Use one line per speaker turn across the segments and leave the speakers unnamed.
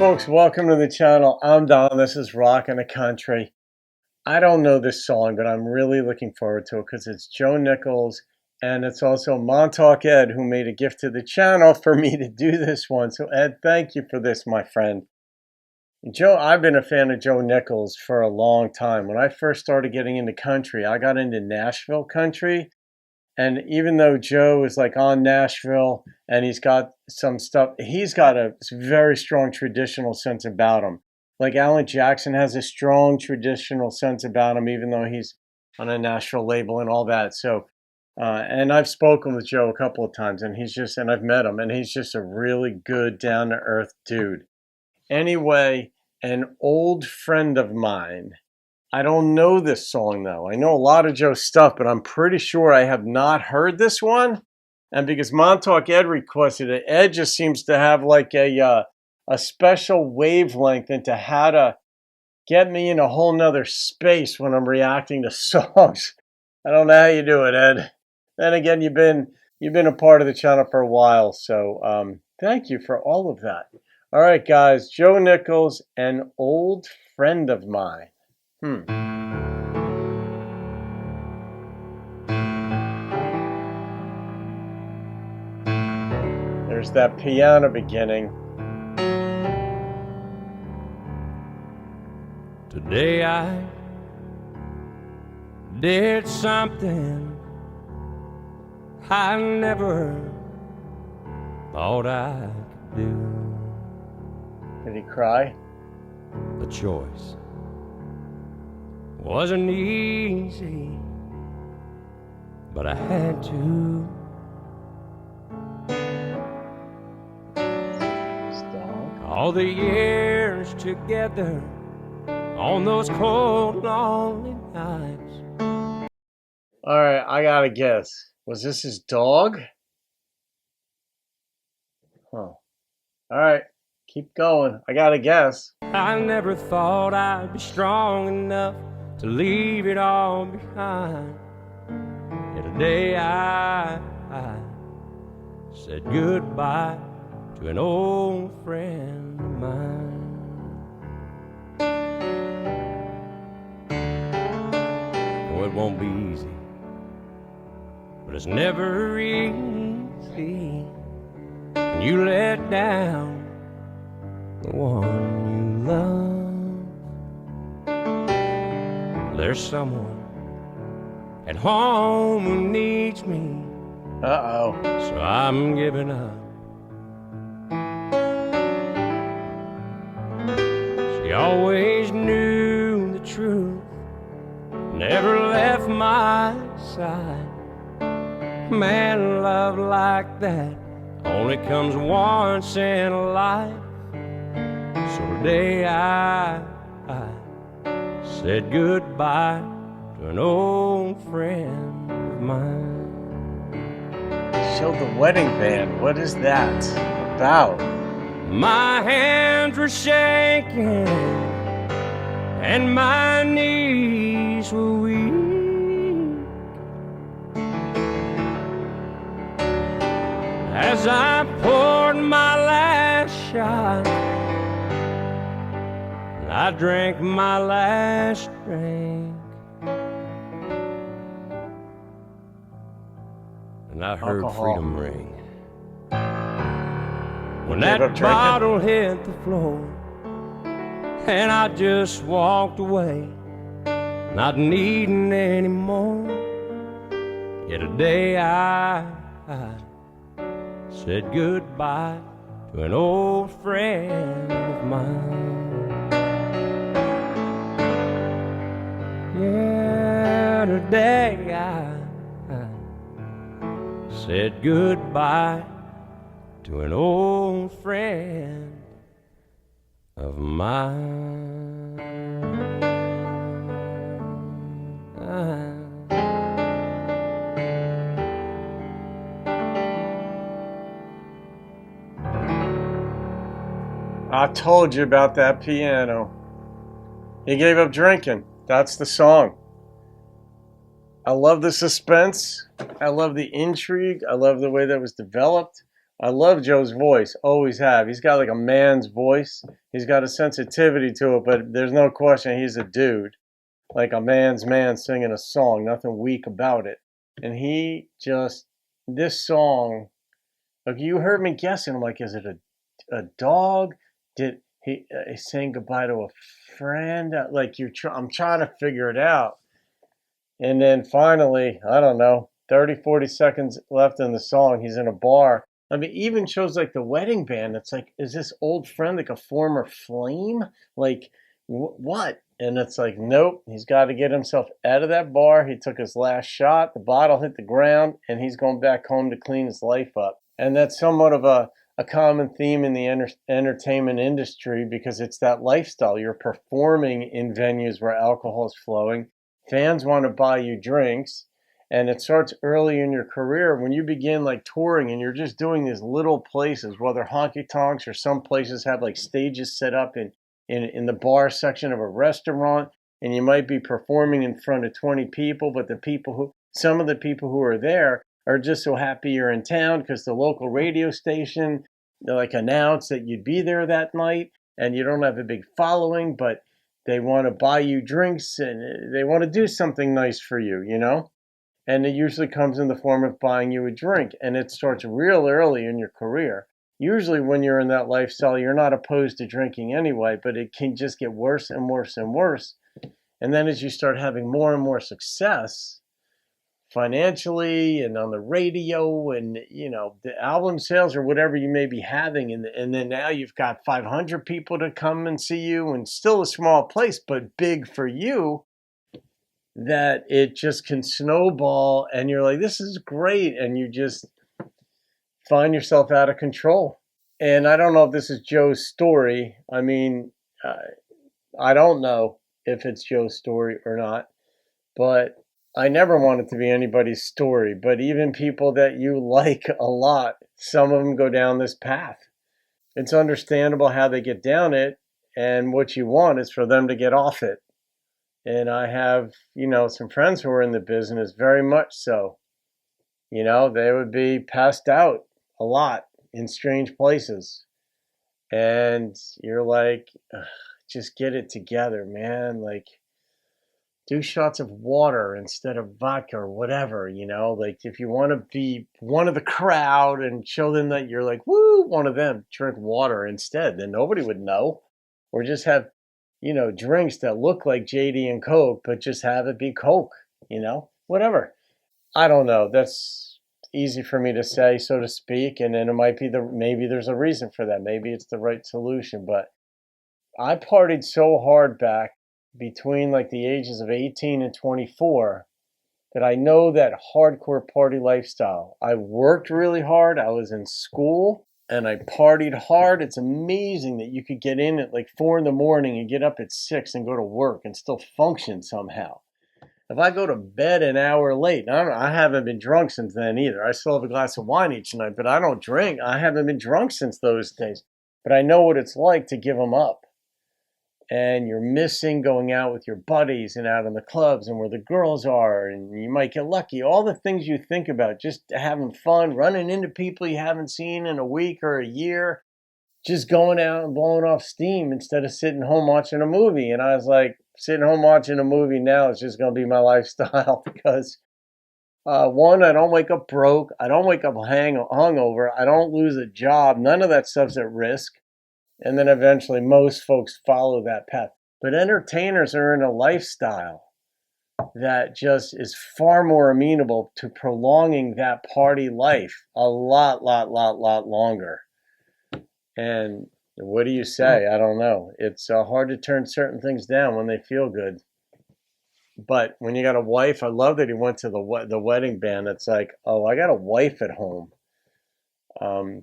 folks, welcome to the channel. I'm Don. This is Rockin' the Country. I don't know this song, but I'm really looking forward to it because it's Joe Nichols and it's also Montauk Ed who made a gift to the channel for me to do this one. So Ed, thank you for this, my friend. Joe, I've been a fan of Joe Nichols for a long time. When I first started getting into country, I got into Nashville country. And even though Joe is like on Nashville and he's got some stuff, he's got a very strong traditional sense about him. Like Alan Jackson has a strong traditional sense about him, even though he's on a Nashville label and all that. So, and I've spoken with Joe a couple of times and I've met him and he's just a really good down to earth dude. Anyway, an old friend of mine. I don't know this song though. I know a lot of Joe's stuff, but I'm pretty sure I have not heard this one. And because Montauk Ed requested it, Ed just seems to have like a special wavelength into how to get me in a whole nother space when I'm reacting to songs. I don't know how you do it, Ed. Then again, you've been a part of the channel for a while, so thank you for all of that. All right, guys, Joe Nichols, an old friend of mine. There's that piano beginning.
Today I did something I never thought I could do.
Did he cry?
The choice wasn't easy, but I had to. All the years together on those cold, lonely nights.
All right, I gotta guess. Was this his dog? Huh. All right, keep going. I gotta guess.
I never thought I'd be strong enough to leave it all behind. Yet today I said goodbye to an old friend of mine. Oh, it won't be easy, but it's never easy when you let down the one you love. There's someone at home who needs me.
Uh-oh.
So I'm giving up. She always knew the truth, never left my side. Man, love like that only comes once in a life. So today I said goodbye to an old friend of mine.
Show the wedding band. What is that about?
My hands were shaking and my knees were weak as I poured my last shot. I drank my last drink, and I heard
Alcohol.
freedom ring. When that bottle hit the floor, and I just walked away, not needing any more. Yet today I said goodbye to an old friend of mine. Yeah, today I said goodbye to an old friend of mine.
I told you about that piano. He gave up drinking. That's the song. I love the suspense. I love the intrigue. I love the way that was developed. I love Joe's voice, always have. He's got like a man's voice. He's got a sensitivity to it, but there's no question he's a dude. Like a man's man singing a song, nothing weak about it. And he just, this song, like you heard me guessing, I'm like, is it a dog? Did he saying goodbye to a friend? Like I'm trying to figure it out. And then finally, I don't know, 30, 40 seconds left in the song, he's in a bar. I mean, even shows like the wedding band, it's like, is this old friend like a former flame? Like, what? And it's like, nope, he's got to get himself out of that bar. He took his last shot, the bottle hit the ground, and he's going back home to clean his life up. And that's somewhat of a common theme in the entertainment industry because it's that lifestyle. You're performing in venues where alcohol is flowing. Fans want to buy you drinks, and it starts early in your career when you begin like touring and you're just doing these little places, whether honky tonks or some places have like stages set up in the bar section of a restaurant, and you might be performing in front of 20 people, but some of the people who are there are just so happy you're in town because the local radio station like announced that you'd be there that night, and you don't have a big following, but they want to buy you drinks and they want to do something nice for you, you know? And it usually comes in the form of buying you a drink, and it starts real early in your career. Usually when you're in that lifestyle, you're not opposed to drinking anyway, but it can just get worse and worse and worse. And then as you start having more and more success financially and on the radio and, you know, the album sales or whatever you may be having, and then now you've got 500 people to come and see you and still a small place, but big for you, that it just can snowball and you're like, this is great. And you just find yourself out of control. And I don't know if this is Joe's story. I mean, I don't know if it's Joe's story or not, but I never want it to be anybody's story. But even people that you like a lot, some of them go down this path. It's understandable how they get down it. And what you want is for them to get off it. And I have, you know, some friends who are in the business, very much so. You know, they would be passed out a lot in strange places. And you're like, just get it together, man. Like, do shots of water instead of vodka or whatever, you know? Like, if you want to be one of the crowd and show them that you're like, woo, one of them, drink water instead. Then nobody would know. Or just have, you know, drinks that look like JD and Coke, but just have it be Coke, you know, whatever. I don't know. That's easy for me to say, so to speak. And then it might be maybe there's a reason for that. Maybe it's the right solution. But I partied so hard back between like the ages of 18 and 24 that I know that hardcore party lifestyle. I worked really hard. I was in school and I partied hard. It's amazing that you could get in at like 4 in the morning and get up at 6 and go to work and still function somehow. If I go to bed an hour late, I haven't been drunk since then either. I still have a glass of wine each night, but I don't drink. I haven't been drunk since those days. But I know what it's like to give them up. And you're missing going out with your buddies and out in the clubs and where the girls are, and you might get lucky. All the things you think about, just having fun, running into people you haven't seen in a week or a year, just going out and blowing off steam instead of sitting home watching a movie. And I was like, sitting home watching a movie now is just going to be my lifestyle because one, I don't wake up broke. I don't wake up hungover. I don't lose a job. None of that stuff's at risk. And then eventually most folks follow that path. But entertainers are in a lifestyle that just is far more amenable to prolonging that party life a lot longer. And what do you say? I don't know. It's hard to turn certain things down when they feel good. But when you got a wife, I love that he went to the wedding band. It's like, oh, I got a wife at home.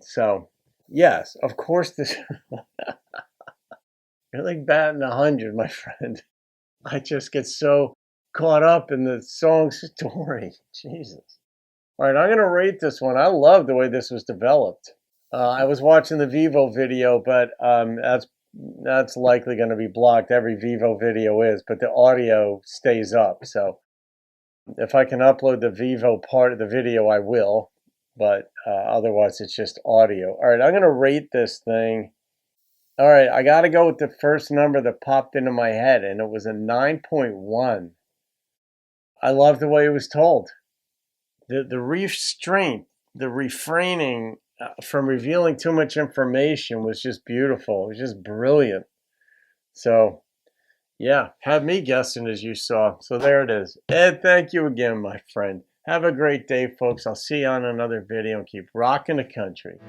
So, yes, of course, this... You're like batting 100, my friend. I just get so caught up in the song story. Jesus. All right, I'm going to rate this one. I love the way this was developed. I was watching the Vivo video, but that's likely going to be blocked. Every Vivo video is, but the audio stays up. So if I can upload the Vivo part of the video, I will. but otherwise it's just audio. All right, I'm going to rate this thing. All right, I got to go with the first number that popped into my head, and it was a 9.1. I love the way it was told. The restraint, the refraining from revealing too much information was just beautiful. It was just brilliant. So, yeah, have me guessing as you saw. So there it is. Ed, thank you again, my friend. Have a great day, folks. I'll see you on another video and keep rocking the country.